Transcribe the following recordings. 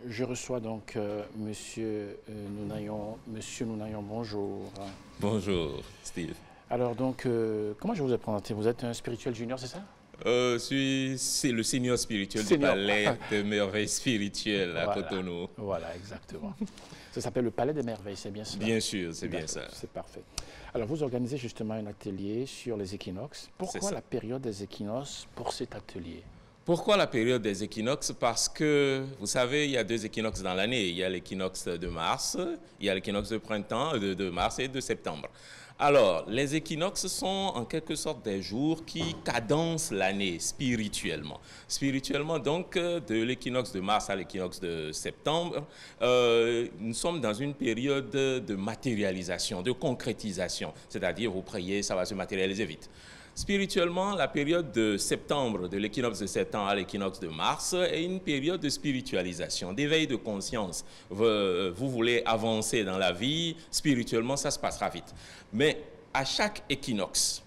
je reçois donc Monsieur Nounayon. Monsieur Nounayon, bonjour. Bonjour, Steve. Alors donc, comment je vous ai présenté? Vous êtes un spirituel junior, c'est ça? C'est le senior spirituel du Palais des Merveilles Spirituelles à Cotonou. Voilà, exactement. Ça s'appelle le Palais des Merveilles, c'est bien ça? Bien sûr, c'est bien ça. C'est parfait. Alors, vous organisez justement un atelier sur les équinoxes. Pourquoi la période des équinoxes pour cet atelier? Pourquoi la période des équinoxes? Parce que, vous savez, il y a deux équinoxes dans l'année. Il y a l'équinoxe de mars, il y a l'équinoxe de printemps, de mars et de septembre. Alors, les équinoxes sont en quelque sorte des jours qui cadencent l'année spirituellement. Spirituellement, donc, de l'équinoxe de mars à l'équinoxe de septembre, nous sommes dans une période de matérialisation, de concrétisation. C'est-à-dire, vous priez, ça va se matérialiser vite. Spirituellement, la période de septembre, de l'équinoxe de septembre à l'équinoxe de mars, est une période de spiritualisation, d'éveil de conscience. Vous voulez avancer dans la vie, spirituellement, ça se passera vite. Mais à chaque équinoxe,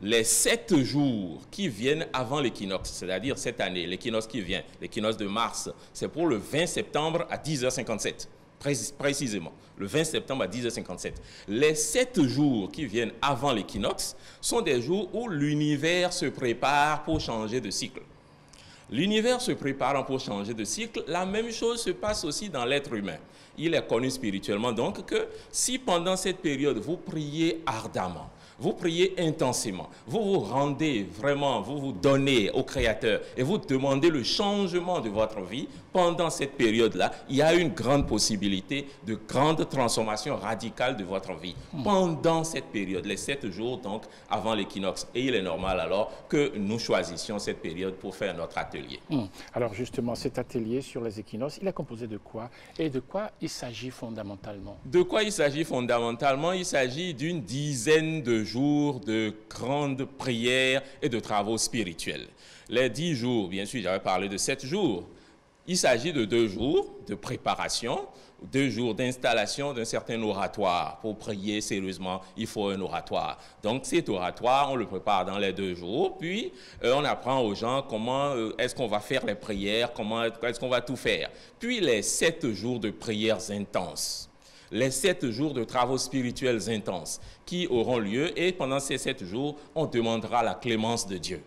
les 7 jours qui viennent avant l'équinoxe, c'est-à-dire cette année, l'équinoxe qui vient, l'équinoxe de mars, c'est pour le 20 septembre à 10h57. Précisément, le 20 septembre à 10h57. Les 7 jours qui viennent avant l'équinoxe sont des jours où l'univers se prépare pour changer de cycle. L'univers se préparant pour changer de cycle, la même chose se passe aussi dans l'être humain. Il est connu spirituellement donc que si pendant cette période vous priez ardemment, vous priez intensément, vous vous rendez vraiment, vous vous donnez au Créateur et vous demandez le changement de votre vie, pendant cette période-là, il y a une grande possibilité de grande transformation radicale de votre vie. Pendant cette période, les 7 jours donc avant l'équinoxe. Et il est normal alors que nous choisissions cette période pour faire notre atelier. Alors justement, cet atelier sur les équinoxes, il est composé de quoi? Et de quoi il s'agit fondamentalement? De quoi il s'agit fondamentalement? Il s'agit d'une dizaine de jours de grandes prières et de travaux spirituels. Les 10 jours, bien sûr, j'avais parlé de 7 jours. Il s'agit de 2 jours de préparation, 2 jours d'installation d'un certain oratoire. Pour prier sérieusement, il faut un oratoire. Donc cet oratoire, on le prépare dans les 2 jours, puis on apprend aux gens comment est-ce qu'on va faire les prières, comment est-ce qu'on va tout faire. Puis les 7 jours de prières intenses. Les 7 jours de travaux spirituels intenses qui auront lieu, et pendant ces 7 jours, on demandera la clémence de Dieu.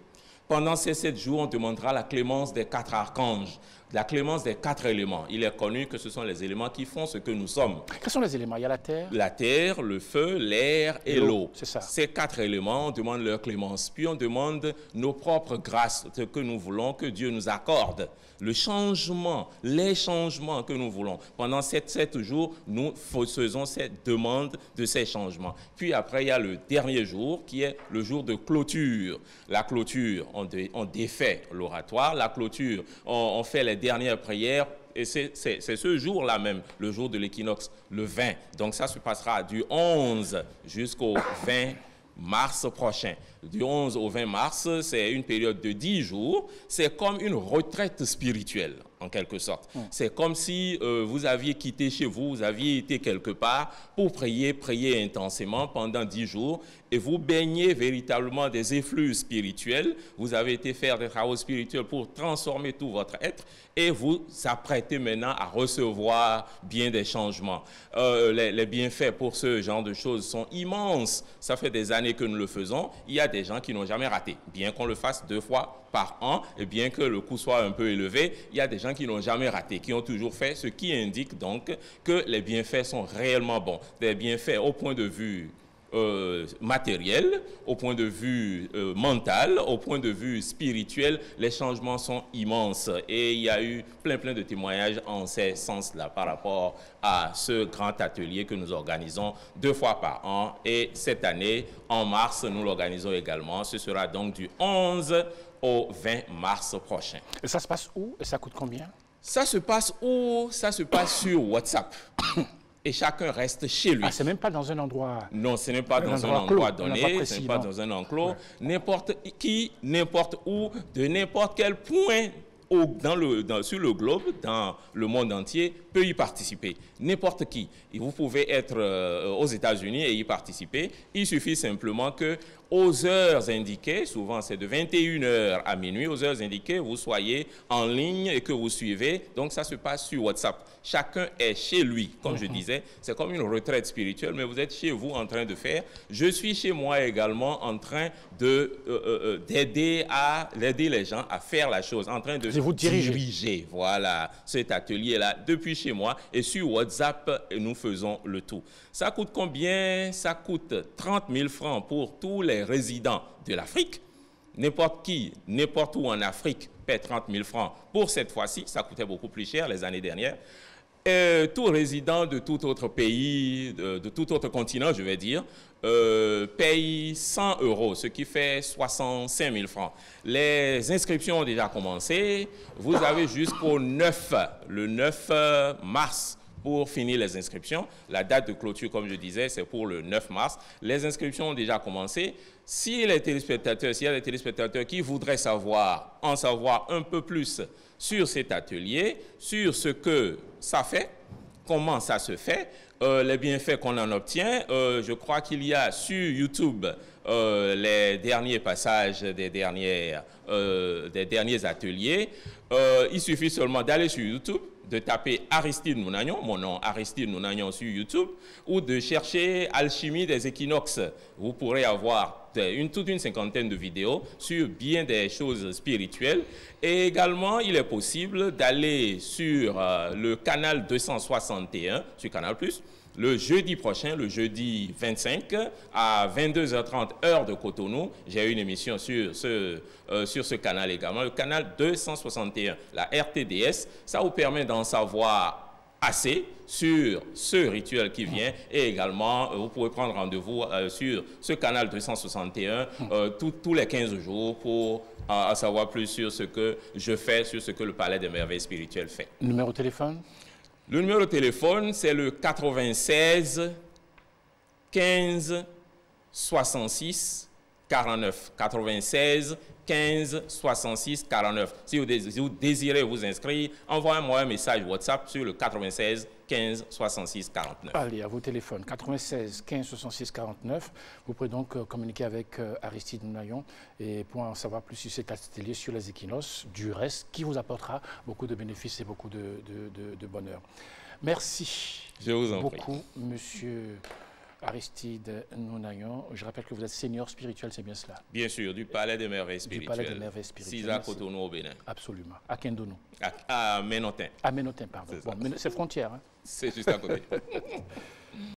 Pendant ces 7 jours, on demandera la clémence des 4 archanges, la clémence des 4 éléments. Il est connu que ce sont les éléments qui font ce que nous sommes. Quels sont les éléments? Il y a la terre? La terre, le feu, l'air et l'eau. C'est ça. Ces 4 éléments, on demande leur clémence. Puis on demande nos propres grâces, ce que nous voulons que Dieu nous accorde. Le changement, les changements que nous voulons. Pendant ces 7 jours, nous faisons cette demande de ces changements. Puis après, il y a le dernier jour qui est le jour de clôture. La clôture, on défait l'oratoire. La clôture, on fait les dernières prières. Et c'est ce jour-là même, le jour de l'équinoxe, le 20. Donc ça se passera du 11 jusqu'au 20 mars prochain. Du 11 au 20 mars, c'est une période de 10 jours. C'est comme une retraite spirituelle, en quelque sorte. C'est comme si vous aviez quitté chez vous, vous aviez été quelque part pour prier intensément pendant 10 jours et vous baignez véritablement des effluves spirituels. Vous avez été faire des travaux spirituels pour transformer tout votre être et vous apprêtez maintenant à recevoir bien des changements. Les bienfaits pour ce genre de choses sont immenses. Ça fait des années que nous le faisons. Il y a des gens qui n'ont jamais raté, bien qu'on le fasse 2 fois par an, et bien que le coût soit un peu élevé, il y a des gens qui n'ont jamais raté, qui ont toujours fait, ce qui indique donc que les bienfaits sont réellement bons. Des bienfaits au point de vue matériel, au point de vue mental, au point de vue spirituel, les changements sont immenses. Et il y a eu plein de témoignages en ce sens-là par rapport à ce grand atelier que nous organisons 2 fois par an. Et cette année, en mars, nous l'organisons également. Ce sera donc du 11 au 20 mars prochain. Et ça se passe où? Et ça coûte combien? Ça se passe où? Ça se passe sur WhatsApp. Et chacun reste chez lui. Ah, c'est même pas dans un endroit... Non, ce n'est pas dans un endroit donné, ce n'est pas non. dans un enclos. Ouais. N'importe qui, n'importe où, de n'importe quel point sur le globe, dans le monde entier, peut y participer. N'importe qui. Et vous pouvez être aux États-Unis et y participer. Il suffit simplement que aux heures indiquées, souvent c'est de 21 h à minuit, aux heures indiquées, vous soyez en ligne et que vous suivez. Donc ça se passe sur WhatsApp. Chacun est chez lui, comme je disais. C'est comme une retraite spirituelle, mais vous êtes chez vous en train de faire. Je suis chez moi également en train d'aider les gens à faire la chose, en train de vous diriger. Voilà, cet atelier-là depuis chez moi. Et sur WhatsApp, nous faisons le tout. Ça coûte combien? Ça coûte 30 000 francs pour tous les résidents de l'Afrique. N'importe qui, n'importe où en Afrique paie 30 000 francs. Pour cette fois-ci, ça coûtait beaucoup plus cher les années dernières. Tout résident de tout autre pays, de tout autre continent, je vais dire, paye 100 €, ce qui fait 65 000 francs. Les inscriptions ont déjà commencé. Vous avez jusqu'au 9, le 9 mars, pour finir les inscriptions. La date de clôture, comme je disais, c'est pour le 9 mars. Les inscriptions ont déjà commencé. S'il y a des téléspectateurs qui voudraient en savoir un peu plus sur cet atelier, sur ce que ça fait, comment ça se fait, les bienfaits qu'on en obtient, je crois qu'il y a sur YouTube les derniers passages des derniers ateliers. Il suffit seulement d'aller sur YouTube, de taper Aristide Nounagnon, mon nom Aristide Nounagnon sur YouTube, ou de chercher Alchimie des équinoxes. Vous pourrez avoir toute une cinquantaine de vidéos sur bien des choses spirituelles. Et également, il est possible d'aller sur le canal 261, sur Canal+, le jeudi prochain, le jeudi 25, à 22 h 30 heure de Cotonou. J'ai une émission sur ce canal également, le canal 261, la RTDS. Ça vous permet d'en savoir assez sur ce rituel qui vient, et également vous pouvez prendre rendez-vous sur ce canal 261 tous les 15 jours pour en savoir plus sur ce que je fais, sur ce que le Palais des Merveilles Spirituelles fait. Numéro de téléphone? Le numéro de téléphone, c'est le 96 15 66 49. 96 15 66 49. Si vous désirez vous inscrire, envoyez-moi un message WhatsApp sur le 96 15 66 49. Allez, à vos téléphones, 96 15 66 49. Vous pouvez donc communiquer avec Aristide Nounagnon et pour en savoir plus sur cet atelier sur les équinoxes, du reste, qui vous apportera beaucoup de bénéfices et beaucoup de bonheur. Merci. Je vous en prie. Beaucoup, monsieur Aristide Nounagnon. Je rappelle que vous êtes senior spirituel, c'est bien cela? Bien sûr, du Palais des Merveilles Spirituelles. Du Palais des Merveilles Spirituelles. 6 à Cotonou au Bénin. Absolument. À Kendonou. À Ménotin. À Ménotin, pardon. Bon, c'est frontière. Hein? C'est juste à côté.